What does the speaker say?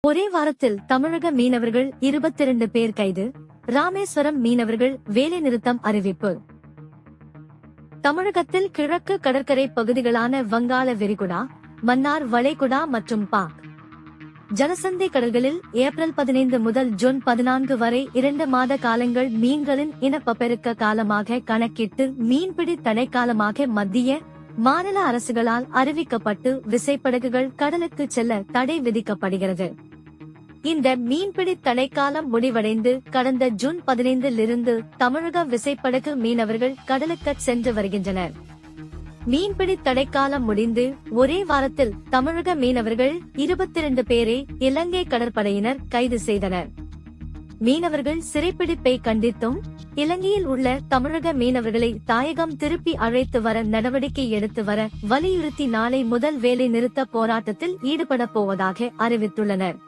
ஒரே வாரத்தில் தமிழக மீனவர்கள் 22 பேர் கைது. ராமேஸ்வரம் மீனவர்கள் வேலைநிறுத்தம் அறிவிப்பு. தமிழகத்தில் கிழக்கு கடற்கரை பகுதிகளான வங்காள விரிகுடா, மன்னார் வளைகுடா மற்றும் பாக் ஜலசந்தை கடல்களில் ஏப்ரல் 15 முதல் ஜூன் 14 வரை 2 மாத காலங்கள் மீன்களின் இனப்பெருக்க காலமாக கணக்கிட்டு மீன்பிடி தடைக்காலமாக மத்திய, மாநில அரசுகளால் அறிவிக்கப்பட்டு விசைப்படகுகள் கடலுக்கு செல்ல தடை விதிக்கப்படுகிறது. இந்த மீன்பிடி தடைக்காலம் முடிவடைந்து கடந்த ஜூன் 15 தமிழக விசைப்படகு மீனவர்கள் கடலுக்கு சென்று வருகின்றனர். மீன்பிடி தடைக்காலம் முடிந்து ஒரே வாரத்தில் தமிழக மீனவர்கள் 22 பேரை இலங்கை கடற்படையினர் கைது செய்தனர். மீனவர்கள் சிறைப்பிடிப்பை கண்டித்தும் இலங்கையில் உள்ள தமிழக மீனவர்களை தாயகம் திருப்பி அழைத்து வர நடவடிக்கை எடுத்து வர வலியுறுத்தி நாளை முதல் வேலை நிறுத்த போராட்டத்தில் ஈடுபட போவதாக அறிவித்துள்ளனர்.